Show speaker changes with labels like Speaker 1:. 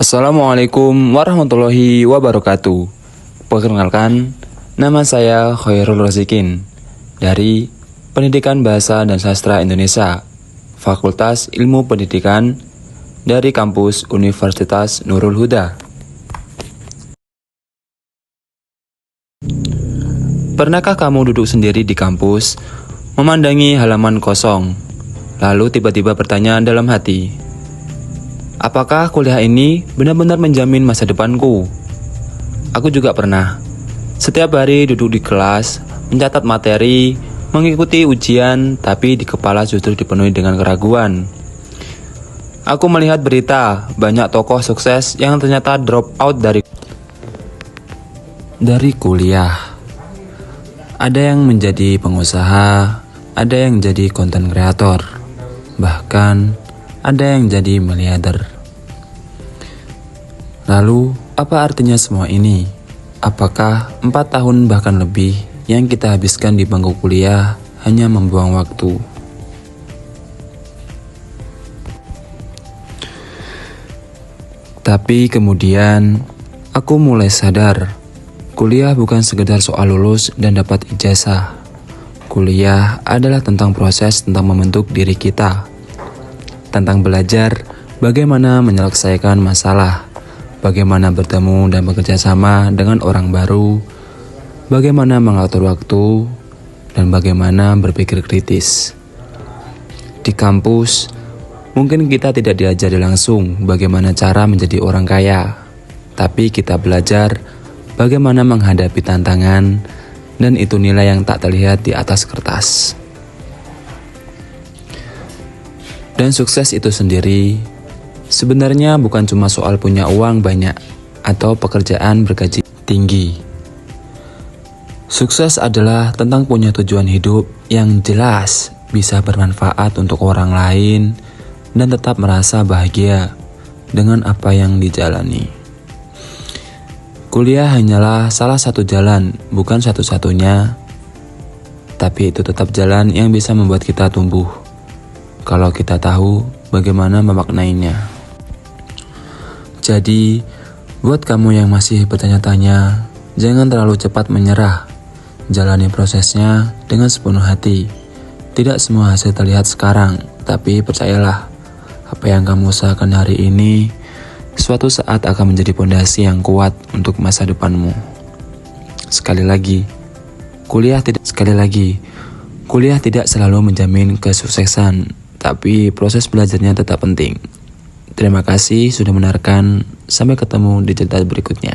Speaker 1: Assalamualaikum warahmatullahi wabarakatuh. Perkenalkan, nama saya Khairul Rozikin dari Pendidikan Bahasa dan Sastra Indonesia, Fakultas Ilmu Pendidikan dari kampus Universitas Nurul Huda. Pernahkah kamu duduk sendiri di kampus, memandangi halaman kosong, lalu tiba-tiba bertanya dalam hati, apakah kuliah ini benar-benar menjamin masa depanku? Aku juga pernah. Setiap hari duduk di kelas, mencatat materi, mengikuti ujian, tapi di kepala justru dipenuhi dengan keraguan. Aku melihat berita, banyak tokoh sukses yang ternyata drop out dari kuliah. Ada yang menjadi pengusaha, ada yang jadi konten kreator, bahkan ada yang jadi miliarder. Lalu, apa artinya semua ini? Apakah 4 tahun bahkan lebih yang kita habiskan di bangku kuliah hanya membuang waktu? Tapi kemudian, aku mulai sadar, kuliah bukan sekedar soal lulus dan dapat ijazah. Kuliah adalah tentang proses, tentang membentuk diri kita, tentang belajar bagaimana menyelesaikan masalah, bagaimana bertemu dan bekerja sama dengan orang baru, bagaimana mengatur waktu, dan bagaimana berpikir kritis. Di kampus, mungkin kita tidak diajari langsung bagaimana cara menjadi orang kaya, tapi kita belajar bagaimana menghadapi tantangan, dan itu nilai yang tak terlihat di atas kertas. Dan sukses itu sendiri sebenarnya bukan cuma soal punya uang banyak atau pekerjaan bergaji tinggi. Sukses adalah tentang punya tujuan hidup yang jelas, bisa bermanfaat untuk orang lain, dan tetap merasa bahagia dengan apa yang dijalani. Kuliah hanyalah salah satu jalan, bukan satu-satunya, tapi itu tetap jalan yang bisa membuat kita tumbuh kalau kita tahu bagaimana memaknainya. Jadi, buat kamu yang masih bertanya-tanya, jangan terlalu cepat menyerah. Jalani prosesnya dengan sepenuh hati. Tidak semua hasil terlihat sekarang, tapi percayalah, apa yang kamu usahakan hari ini suatu saat akan menjadi pondasi yang kuat untuk masa depanmu. Sekali lagi, kuliah tidak selalu menjamin kesuksesan, tapi proses belajarnya tetap penting. Terima kasih sudah mendengarkan. Sampai ketemu di cerita berikutnya.